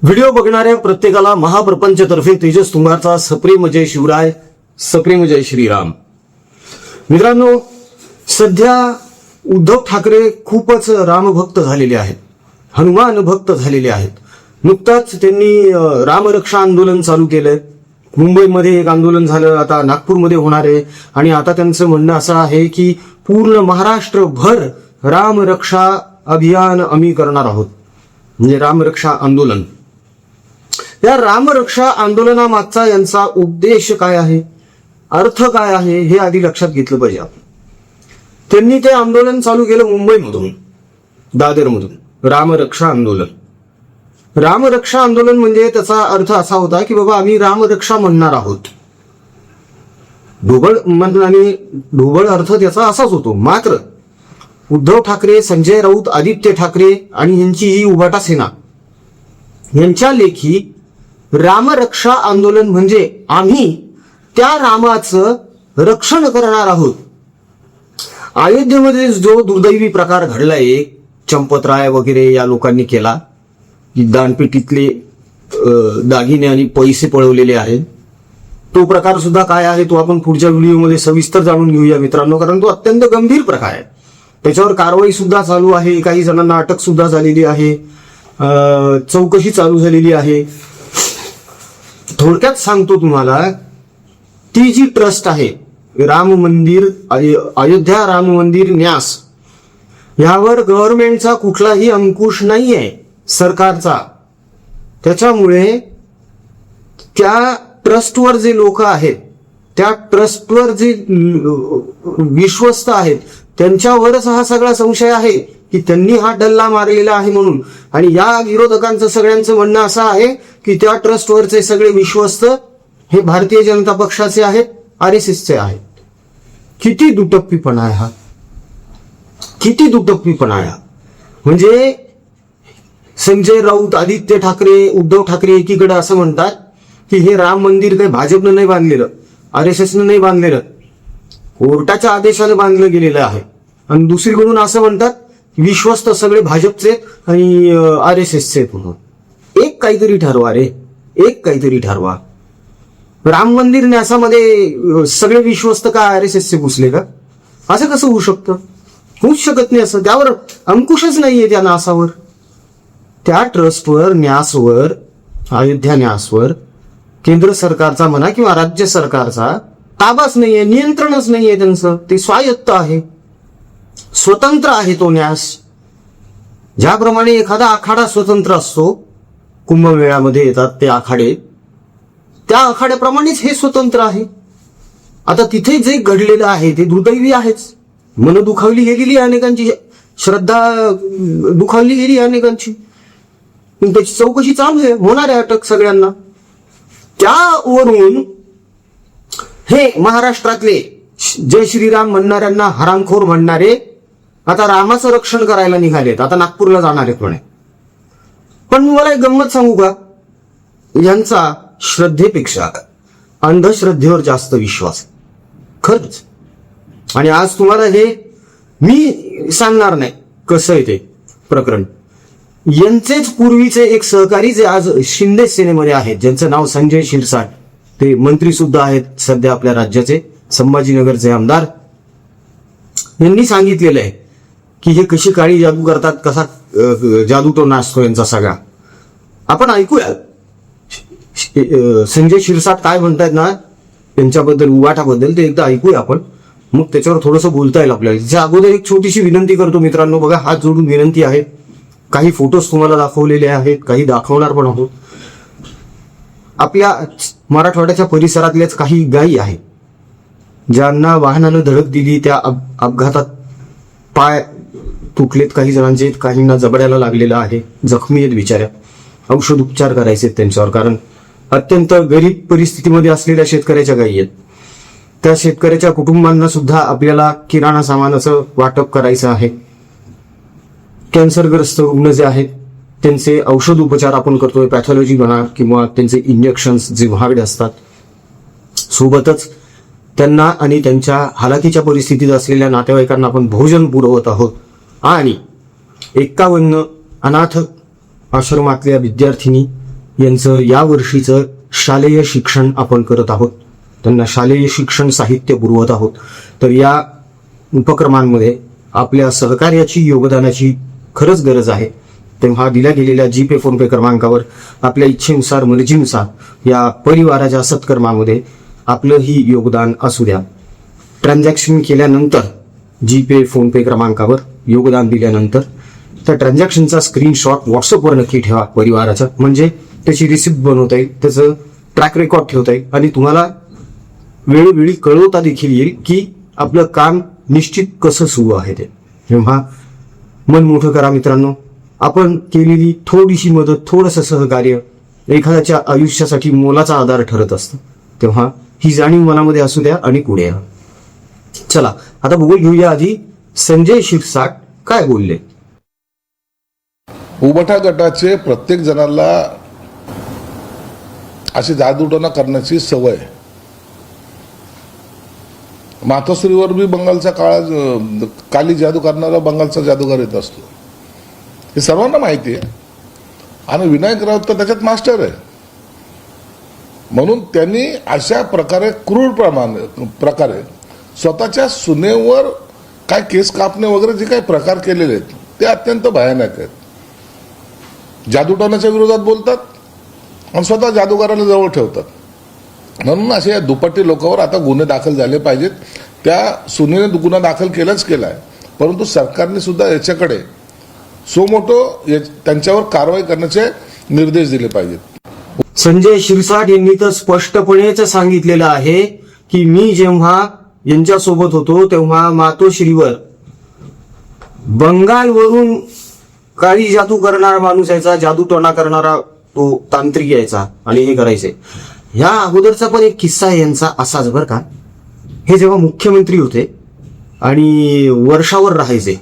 Video बघणाऱ्या प्रत्येकाला महाप्रपंचतर्फे तेजस तुंगारचा सप्रेम जय शिवराय, सप्रेम जय श्रीराम. मित्रांनो, सध्या उद्धव ठाकरे खूपच रामभक्त झालेले आहेत, हनुमान भक्त झालेले आहेत. नुकताच त्यांनी रामरक्षा आंदोलन चालू केलंय. मुंबईमध्ये एक आंदोलन झालं, आता नागपूरमध्ये होणार आहे. आणि आता त्यांचं म्हणणं असं आहे की पूर्ण महाराष्ट्रभर रामरक्षा अभियान आम्ही करणार आहोत, म्हणजे रामरक्षा आंदोलन. या रामरक्षा आंदोलनामागचा यांचा उद्देश काय आहे, अर्थ काय आहे, हे आधी लक्षात घेतलं पाहिजे आपण. त्यांनी ते आंदोलन चालू केलं मुंबईमधून, दादरमधून. रामरक्षा आंदोलन. रामरक्षा आंदोलन म्हणजे त्याचा अर्थ असा होता की बाबा आम्ही रामरक्षा म्हणणार आहोत. ढोबळ अर्थ त्याचा असाच होतो. मात्र उद्धव ठाकरे, संजय राऊत, आदित्य ठाकरे आणि यांची ही उभाटा सेना यांच्या लेखी रामरक्षा आंदोलन म्हणजे आम्ही त्या रामाचं रक्षण करणार आहोत. अयोध्येमध्ये जो दुर्दैवी प्रकार घडलाय, चंपतराय वगैरे या लोकांनी केला, दानपेटीतले दागिने आणि पैसे पळवलेले आहेत, तो प्रकार सुद्धा काय आहे तो आपण पुढच्या व्हिडिओमध्ये सविस्तर जाणून घेऊया मित्रांनो, कारण तो अत्यंत गंभीर प्रकार आहे. त्याच्यावर कारवाई सुद्धा चालू आहे, काही जणांना अटक सुद्धा झालेली आहे, चौकशी चालू झालेली आहे. थोडक्यात सांगतो तुम्हाला, ती जी ट्रस्ट आहे राम मंदिर, अयोध्या राम मंदिर न्यास, यावर गव्हर्नमेंटचा कुठलाही अंकुश नाहीये, सरकारचा. त्याच्यामुळे त्या ट्रस्टवर जे लोक आहेत, त्या ट्रस्टवर जे विश्वस्त आहेत, त्यांच्यावरच हा सगळा संशय आहे की त्यांनी हा डल्ला मारलेला आहे म्हणून. आणि या विरोधकांचं सगळ्यांचं म्हणणं असं आहे की त्या ट्रस्टवरचे सगळे विश्वस्त हे भारतीय जनता पक्षाचे आहेत, RSSचे आहेत. किती दुटप्पीपणा आहे हा, किती दुटप्पीपणा आहे. म्हणजे संजय राऊत, आदित्य ठाकरे, उद्धव ठाकरे एकीकडे असं म्हणतात की हे राम मंदिर काही भाजपनं नाही बांधलेलं, RSSनं नाही बांधलेलं, कोर्टाच्या आदेशाने बांधलं गेलेलं आहे. आणि दुसरीकडून असं म्हणतात विश्वस्त सगळे भाजपचे आणि RSSचे. म्हणून एक काहीतरी ठरवा रे, एक काहीतरी ठरवा. राम मंदिर न्यासामध्ये सगळे विश्वस्त का RSSचे घुसले का? असं कसं होऊ शकतं? होऊच शकत नाही असं. त्यावर अंकुशच नाहीये त्या न्यासावर, त्या ट्रस्टवर, न्यासवर, अयोध्या न्यासवर केंद्र सरकारचा म्हणा किंवा राज्य सरकारचा ताबाच नाहीये, नियंत्रणच नाहीये त्यांचं. ते स्वायत्त आहे, स्वतंत्र आहे तो न्यास. ज्याप्रमाणे एखादा आखाडा स्वतंत्र असतो, कुंभमेळ्यामध्ये येतात ते आखाडे, त्या आखाड्याप्रमाणेच हे स्वतंत्र आहे. आता तिथे जे घडलेलं आहे ते दुर्दैवी आहेच. मन दुखावली गेलेली अनेकांची, श्रद्धा दुखावली गेली अनेकांची. त्याची चौकशी चालू आहे, होणार आहे अटक सगळ्यांना. त्यावरून हे महाराष्ट्रातले जय श्रीराम म्हणणाऱ्यांना हरामखोर म्हणणारे आता रामाचं रक्षण करायला निघालेत, आता नागपूरला जाणार आहेत म्हणे. पण मला एक गंमत सांगू का, यांचा श्रद्धेपेक्षा अंधश्रद्धेवर जास्त विश्वास खरंच. आणि आज तुम्हाला हे मी सांगणार नाही कसं आहे ते प्रकरण. यांचेच पूर्वीचे एक सहकारी जे आज शिंदे सेनेमध्ये आहेत, ज्यांचं नाव संजय शिरसाट, ते मंत्री सुद्धा आहेत सध्या आपल्या राज्याचे, संभाजीनगरचे आमदार, यांनी सांगितलेलं आहे की हे कशी काळी जादू करतात, कसा जादू तो नाचतो यांचा सगळा. आपण ऐकूया संजय शिरसाट काय म्हणतायत ना त्यांच्याबद्दल, उवाटाबद्दल, ते एकदा ऐकूया आपण, मग त्याच्यावर थोडंसं बोलता येईल आपल्याला. त्याच्या अगोदर एक छोटीशी विनंती करतो मित्रांनो, बघा हात जोडून विनंती आहे. काही फोटोज तुम्हाला दाखवलेले आहेत, काही दाखवणार पण आहोत. आपल्या मराठवाड्याच्या परिसरातल्याच काही गायी आहेत ज्यांना वाहनानं धडक दिली, त्या अपघातात पाय तुटलेत काही जणांचे, काहींना जबड्याला लागलेलं आहे, जखमी आहेत बिचाऱ्या. औषध उपचार करायचे त्यांच्यावर, कारण अत्यंत गरीब परिस्थितीमध्ये असलेल्या शेतकऱ्याच्या गायी आहेत. त्या शेतकऱ्याच्या कुटुंबांना सुद्धा आपल्याला किराणा सामानाचं वाटप करायचं आहे. कॅन्सरग्रस्त रुग्ण जे आहेत त्यांचे औषध उपचार आपण करतोय, पॅथॉलॉजी म्हणा किंवा त्यांचे इंजेक्शन्स जे महागडे असतात. सोबतच त्यांना आणि त्यांच्या हालाकीच्या परिस्थितीत असलेल्या नातेवाईकांना आपण भोजन पुरवत आहोत. आणि 51 अनाथ आश्रमातल्या विद्यार्थिनी यांचं या वर्षीचं शालेय शिक्षण आपण करत आहोत. त्यांना शालेय शिक्षण साहित्य पुरवत आहोत. तर या उपक्रमांमध्ये आपल्या सहकार्याची, योगदानाची खरंच गरज आहे. तेव्हा दिल्या गेलेल्या जीपे फोनपे क्रमांकावर आपल्या इच्छेनुसार, मर्जीनुसार या परिवाराच्या सत्कर्मामध्ये आपलंही योगदान असू द्या. ट्रान्झॅक्शन केल्यानंतर, जीपे फोनपे क्रमांकावर योगदान दिल्यानंतर त्या ट्रान्झॅक्शनचा स्क्रीनशॉट व्हॉट्सअपवर नक्की ठेवा परिवाराचा, म्हणजे त्याची रिसिप्ट बनवता येईल, त्याचं ट्रॅक रेकॉर्ड ठेवता येईल आणि तुम्हाला वेळोवेळी कळवता देखील येईल की आपलं काम निश्चित कसं सुरू आहे ते. तेव्हा मन मोठं करा मित्रांनो. आपण केलेली थोडीशी मदत, थोडंसं सहकार्य एखाद्याच्या आयुष्यासाठी मोलाचा आधार ठरत असतं. तेव्हा ही जाणीव मनामध्ये असू द्या आणि पुढे या. चला आता बघून घेऊया आधी संजय शिरसाट काय बोलले. उबटा गटाचे प्रत्येक जणाला अशी जादूटोना करण्याची सवय. मातोश्रीवर बी बंगालचा काली जादू करणारा बंगालचा जादूगार येत असतो, हे सर्वांना माहिती आहे. आणि विनायक राऊत तर त्याच्यात मास्टर आहे. म्हणून त्यांनी अशा प्रकारे क्रूर प्रकारे स्वतःच्या सुनेवर काय केस कापणे वगैरे जे काही प्रकार केलेले आहेत ते अत्यंत भयानक आहेत. जादूटोण्याच्या विरोधात बोलतात आणि स्वतः जादूगाराला जवळ ठेवतात. म्हणून असे या दुपट्टी लोकांवर आता गुन्हे दाखल झाले पाहिजेत. त्या सुनेने गुन्हा दाखल केलाच केलाय, परंतु सरकारने सुद्धा याच्याकडे सोमोटो त्यांच्यावर कारवाई करण्याचे निर्देश दिले पाहिजेत. संजय शिरसाट यांनी तर स्पष्टपणेच सांगितलेलं आहे की मी जेव्हा यांच्यासोबत होतो तेव्हा मातोश्रीवर बंगालवरून काळी जादू करणारा माणूस यायचा, जादूटोणा करणारा तो तांत्रिक यायचा आणि हे करायचे. ह्या अगोदरचा पण एक किस्सा आहे यांचा असाच बरं का. हे जेव्हा मुख्यमंत्री होते आणि वर्षावर राहायचे,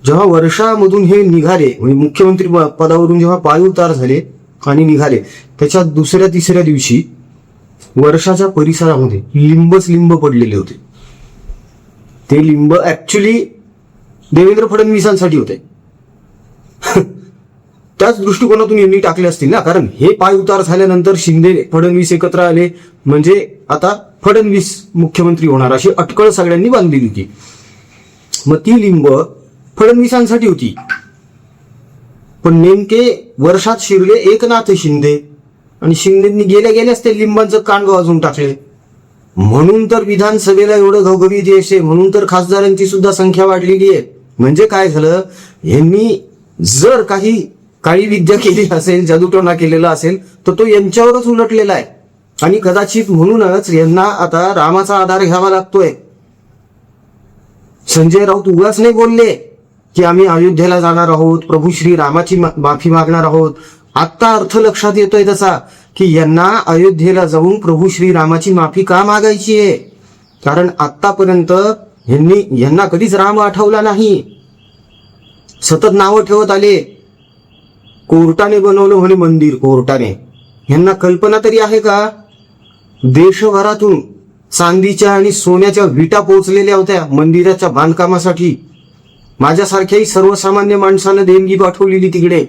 जेव्हा वर्षामधून हे निघाले, म्हणजे मुख्यमंत्री पदावरून जेव्हा पायउतार झाले आणि निघाले, त्याच्या दुसऱ्या तिसऱ्या दिवशी वर्षाच्या परिसरामध्ये लिंब पडलेले होते. ते लिंब ऍक्च्युली देवेंद्र फडणवीसांसाठी होते. त्याच दृष्टिकोनातून यांनी टाकले असतील ना, कारण हे पाय उतार झाल्यानंतर शिंदे फडणवीस एकत्र आले म्हणजे आता फडणवीस मुख्यमंत्री होणार अशी अटकळ सगळ्यांनी बांधलेली होती. मग ती लिंब फडणवीसांसाठी होती, पण नेमके वर्षात शिरले एकनाथ शिंदे आणि शिंदेंनी गेल्या गेल्याच ते लिंबांचं कांड वाजून टाकले. म्हणून तर विधानसभेला एवढं घवघवीत यश आहे, म्हणून तर खासदारांची सुद्धा संख्या वाढलेली आहे. म्हणजे काय झालं, यांनी जर काही काळी विद्या केली असेल, जादूटोणा केलेला असेल तर तो यांच्यावरच उलटलेला आहे. आणि कदाचित म्हणूनच यांना आता रामाचा आधार घ्यावा लागतोय. संजय राऊत उगाच नाही बोलले की आम्ही अयोध्येला जाणार आहोत, प्रभू श्री रामाची माफी मागणार आहोत. आत्ता अर्थ लक्षात येतोय तसा की यांना अयोध्येला जाऊन प्रभू श्री रामाची माफी का मागायची आहे. कारण आतापर्यंत यांना कधीच राम आठवला नाही. सतत नावं ठेवत आले. कोर्टाने बनवलं म्हणे मंदिर, कोर्टाने. यांना कल्पना तरी आहे का, देशभरातून चांदीच्या आणि सोन्याच्या विटा पोहोचलेल्या होत्या मंदिराच्या बांधकामासाठी. माझ्यासारख्याही सर्वसामान्य माणसानं देणगी पाठवलेली तिकडे.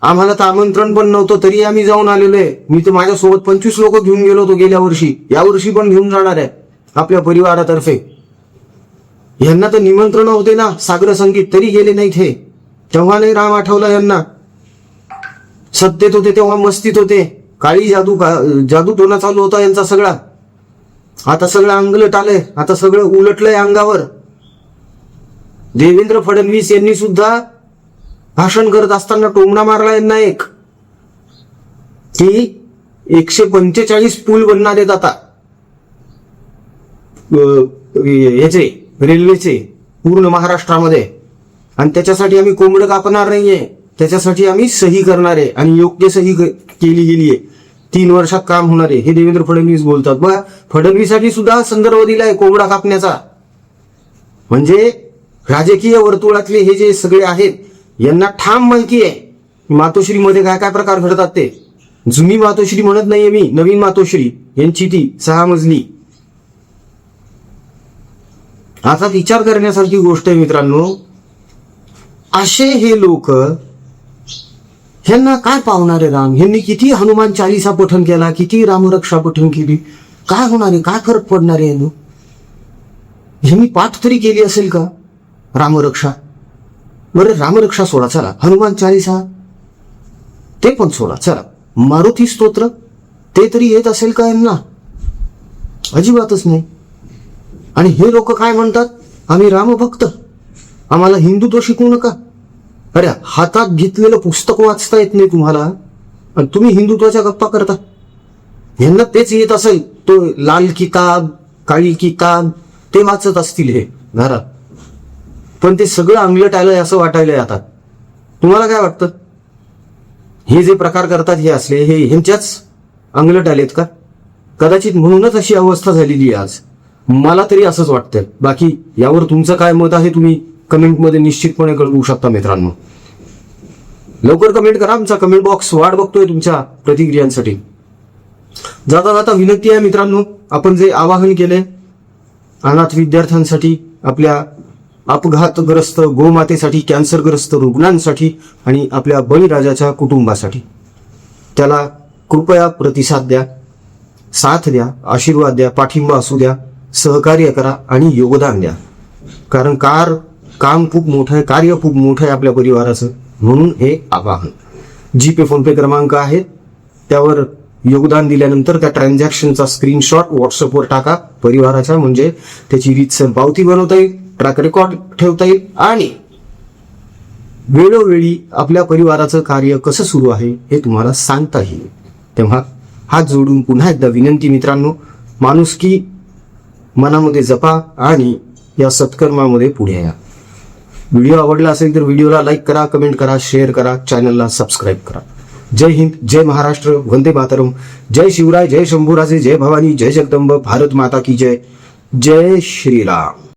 आम्हाला तर आमंत्रण पण नव्हतं तरी आम्ही जाऊन आलेलो आहे. मी तर माझ्यासोबत 25 लोक घेऊन गेलो होतो गेल्या वर्षी, यावर्षी पण घेऊन जाणार आहे आपल्या परिवारातर्फे. यांना तर निमंत्रण होते ना सागर संगीत, तरी गेले नाहीत हे. तेव्हा नाही राम आठवला यांना. सत्तेत होते तेव्हा मस्तीत होते. काळी जादूटोणा चालू होता यांचा सगळा. आता सगळं अंगलट आलंय, आता सगळं उलटलंय अंगावर. देवेंद्र फडणवीस यांनी सुद्धा भाषण करत असताना टोमणा मारला यांना एक, की 145 पूल बनणार आहेत आता याचे रेल्वेचे पूर्ण महाराष्ट्रामध्ये. आणि त्याच्यासाठी आम्ही कोंबडं कापणार नाहीये, त्याच्यासाठी आम्ही सही करणार आहे आणि योग्य सही केली गेली आहे. 3 वर्षात काम होणार आहे हे देवेंद्र फडणवीस बोलतात. बघा, फडणवीसाठी सुद्धा संदर्भ दिलाय कोंबडा कापण्याचा. म्हणजे राजकीय वर्तुळातले हे जे सगळे आहेत यांना ठाम माहिती आहे मातोश्रीमध्ये काय काय प्रकार घडतात ते. जुनी मातोश्री म्हणत नाहीये मी, नवीन मातोश्री यांची ती 6 मजली. आता विचार करण्यासारखी गोष्ट आहे मित्रांनो. असे हे लोक ह्यांना काय पावणार आहे राम? ह्यांनी किती हनुमान चालीसा पठण केला, किती रामरक्षा पठण केली, काय होणार आहे? काय फरक पडणार आहे ह्यांना? ह्यांनी पाठ तरी केली असेल का रामरक्षा? बरं, रामरक्षा सोडा, चला हनुमान चालीसा ते पण सोडा, चला मारुती स्तोत्र ते तरी येत असेल का यांना? अजिबातच नाही. आणि हे लोक काय म्हणतात, आम्ही रामभक्त, आम्हाला हिंदुत्व शिकवू नका. अरे, हातात घेतलेलं पुस्तक वाचता येत नाही तुम्हाला आणि तुम्ही हिंदुत्वाच्या गप्पा करता. यांना तेच येत असेल, तो लाल किताब, काळी किताब ते वाचत असतील हे घरात, पण ते सगळं अंगलट आलंय असं वाटायलंय आता. तुम्हाला काय वाटतं? हे जे प्रकार करतात हे असले, हे ह्यांच्याच अंगलट आलेत का? कदाचित म्हणूनच अशी अवस्था झालेली आहे आज, मला तरी असंच वाटतंय. बाकी यावर तुमचं काय मत आहे तुम्ही कमेंटमध्ये निश्चितपणे कळवू शकता मित्रांनो. लवकर कमेंट करा, आमचा कमेंट बॉक्स वाट बघतोय तुमच्या प्रतिक्रियांसाठी. जाता जाता विनंती आहे मित्रांनो, आपण जे आवाहन केले अनाथ विद्यार्थ्यांसाठी, आपल्या अपघातग्रस्त गोमातेसाठी, कॅन्सरग्रस्त रुग्णांसाठी आणि आपल्या बळीराजाच्या कुटुंबासाठी, त्याला कृपया प्रतिसाद द्या, साथ द्या, आशीर्वाद द्या, पाठिंबा असू द्या, सहकार्य करा आणि योगदान द्या. कारण काम खूप मोठं आहे, कार्य खूप मोठं आहे आपल्या परिवाराचं, म्हणून हे आवाहन. जीपे फोनपे क्रमांक आहे, त्यावर योगदान दिल्यानंतर त्या ट्रान्झॅक्शनचा स्क्रीनशॉट व्हॉट्सअपवर टाका परिवाराच्या, म्हणजे त्याची रीतसर पावती बनवता येईल, ट्रॅक रेकॉर्ड ठेवता येईल आणि वेळोवेळी आपल्या परिवाराचं कार्य कसं सुरू आहे हे तुम्हाला सांगता येईल. तेव्हा हात जोडून पुन्हा एकदा विनंती मित्रांनो, माणुसकी मनामध्ये जपा आणि या सत्कर्मामध्ये पुढे या. व्हिडिओ आवडला असेल तर व्हिडिओला लाईक करा, कमेंट करा, शेअर करा, चॅनलला सबस्क्राईब करा. जय हिंद, जय महाराष्ट्र, वंदे मातरम, जय शिवराय, जय शंभूराजे, जय भवानी, जय जगदंब, भारत माता की जय, जय श्रीराम.